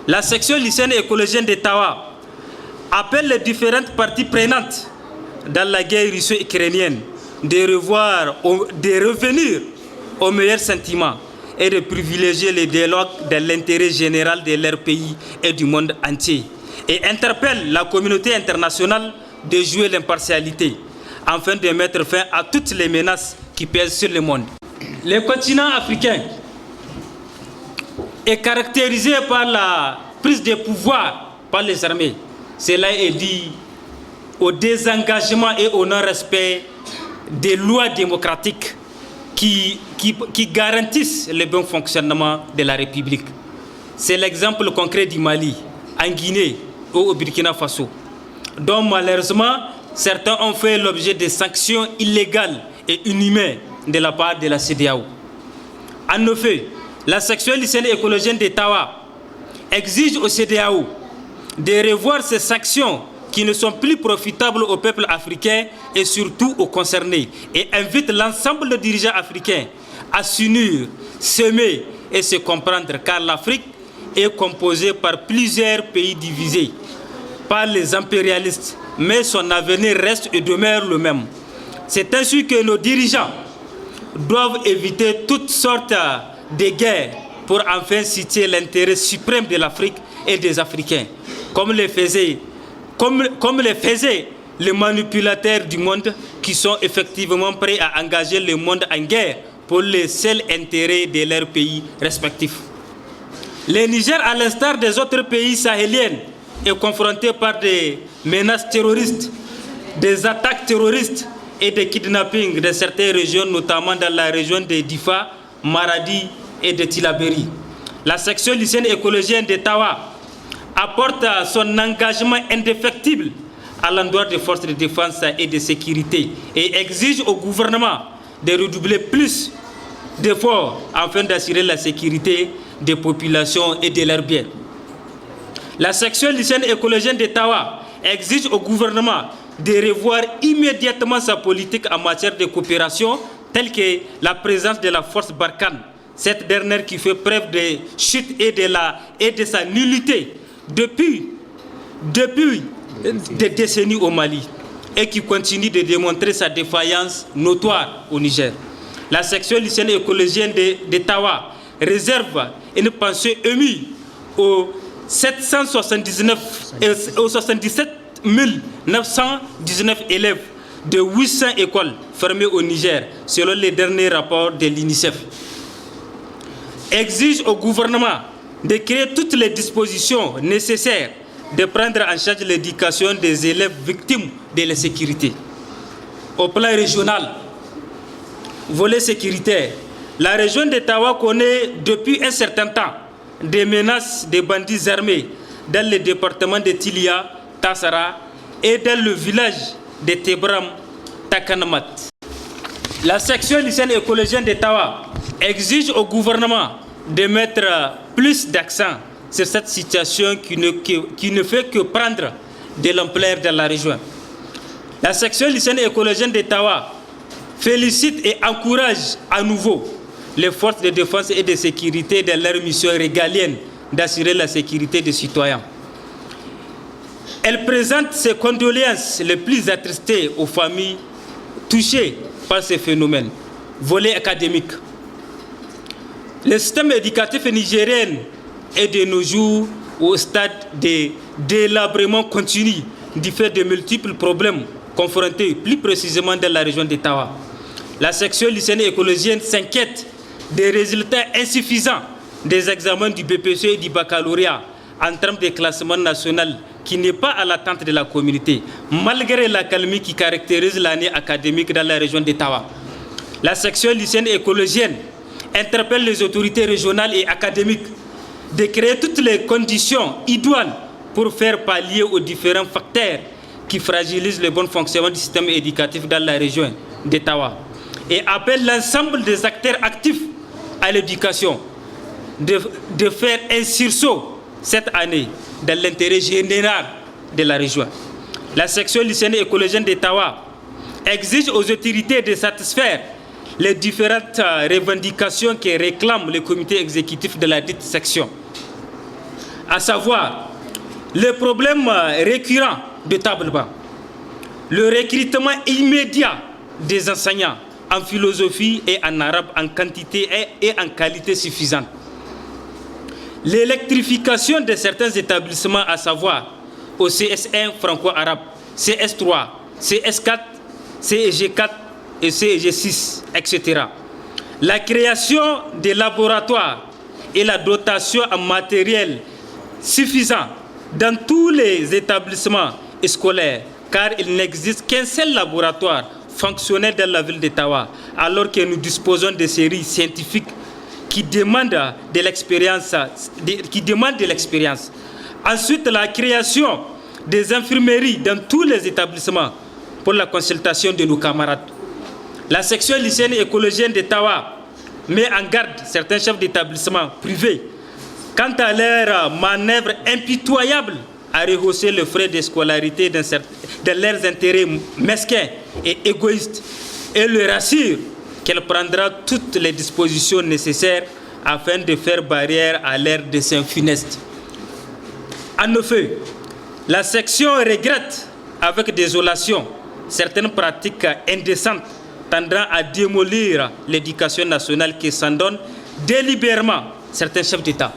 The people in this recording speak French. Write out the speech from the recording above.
La section lycéenne écologienne d'Ottawa appelle les différentes parties prenantes dans la guerre russo-ukrainienne de revenir aux meilleurs sentiments et de privilégier les dialogues dans l'intérêt général de leur pays et du monde entier, et interpelle la communauté internationale de jouer l'impartialité afin de mettre fin à toutes les menaces qui pèsent sur le monde. Le continent africain est caractérisé par la prise de pouvoir par les armées. Cela est dû au désengagement et au non-respect des lois démocratiques qui garantissent le bon fonctionnement de la République. C'est l'exemple concret du Mali, en Guinée ou au Burkina Faso, dont malheureusement certains ont fait l'objet de sanctions illégales et inhumaines de la part de la CEDEAO. En effet, la section lycéenne écologienne d'Ottawa exige au CEDEAO de revoir ces sanctions qui ne sont plus profitables au peuple africain et surtout aux concernés, et invite l'ensemble des dirigeants africains à s'unir, s'aimer et se comprendre, car l'Afrique est composée par plusieurs pays divisés par les impérialistes, mais son avenir reste et demeure le même. C'est ainsi que nos dirigeants doivent éviter toutes sortes de guerres pour enfin citer l'intérêt suprême de l'Afrique et des Africains, comme le faisaient les manipulateurs du monde qui sont effectivement prêts à engager le monde en guerre pour les seuls intérêts de leurs pays respectifs. Le Niger, à l'instar des autres pays sahéliens, est confronté par des menaces terroristes, des attaques terroristes et des kidnappings de certaines régions, notamment dans la région de Difa, Maradi et de Tillabéri. La section lycéenne écologienne d'Ottawa apporte son engagement indéfectible à l'endroit des forces de défense et de sécurité et exige au gouvernement de redoubler plus d'efforts afin d'assurer la sécurité des populations et de leurs biens. La section lycéenne écologienne d'Ottawa exige au gouvernement de revoir immédiatement sa politique en matière de coopération, telle que la présence de la force Barkhane, cette dernière qui fait preuve de chute et de sa nullité depuis des décennies au Mali, et qui continue de démontrer sa défaillance notoire au Niger. La section lycéenne écologienne d'Ottawa réserve une pensée émue aux 77 919 élèves de 800 écoles fermées au Niger, selon les derniers rapports de l'UNICEF. Exige au gouvernement de créer toutes les dispositions nécessaires de prendre en charge l'éducation des élèves victimes de l'insécurité. Au plan régional, volet sécuritaire, la région d'Ottawa connaît depuis un certain temps des menaces des bandits armés dans le département de Tilia, Tassara et dans le village de Tebram, Takanamat. La section lycéenne écologienne d'Ottawa exige au gouvernement de mettre plus d'accent sur cette situation qui ne fait que prendre de l'ampleur dans la région. La section lycéenne écologienne d'Ottawa félicite et encourage à nouveau les forces de défense et de sécurité dans leur mission régalienne d'assurer la sécurité des citoyens. Elle présente ses condoléances les plus attristées aux familles touchées par ces phénomènes. Volet académique. Le système éducatif nigérien est de nos jours au stade de délabrement continu du fait de multiples problèmes confrontés plus précisément dans la région d'Ottawa. La section lycéenne écologienne s'inquiète des résultats insuffisants des examens du BPC et du baccalauréat en termes de classement national qui n'est pas à l'attente de la communauté, malgré l'accalmie qui caractérise l'année académique dans la région d'Ottawa. La section lycéenne écologienne interpelle les autorités régionales et académiques de créer toutes les conditions idoines pour faire pallier aux différents facteurs qui fragilisent le bon fonctionnement du système éducatif dans la région d'Ottawa, et appelle l'ensemble des acteurs actifs à l'éducation de faire un sursaut cette année dans l'intérêt général de la région. La section lycéenne écologienne d'Ottawa exige aux autorités de satisfaire les différentes revendications que réclame le comité exécutif de la dite section. à savoir le problème récurrent de table-banc, le recrutement immédiat des enseignants en philosophie et en arabe en quantité et en qualité suffisante, l'électrification de certains établissements, à savoir au CS1 franco-arabe, CS3, CS4, CEG4 et CEG6, etc. La création des laboratoires et la dotation en matériel suffisant dans tous les établissements scolaires, car il n'existe qu'un seul laboratoire fonctionnel dans la ville d'Ottawa, alors que nous disposons de séries scientifiques qui demandent de l'expérience. Ensuite, la création des infirmeries dans tous les établissements pour la consultation de nos camarades. La section lycéenne écologienne d'Ottawa met en garde certains chefs d'établissement privés quant à leur manœuvre impitoyable à rehausser le frais de scolarité de leurs intérêts mesquins et égoïstes, et leur assure qu'elle prendra toutes les dispositions nécessaires afin de faire barrière à leur dessein funeste. En effet, la section regrette avec désolation certaines pratiques indécentes tendant à démolir l'éducation nationale qui s'en donne délibérément certains chefs d'État.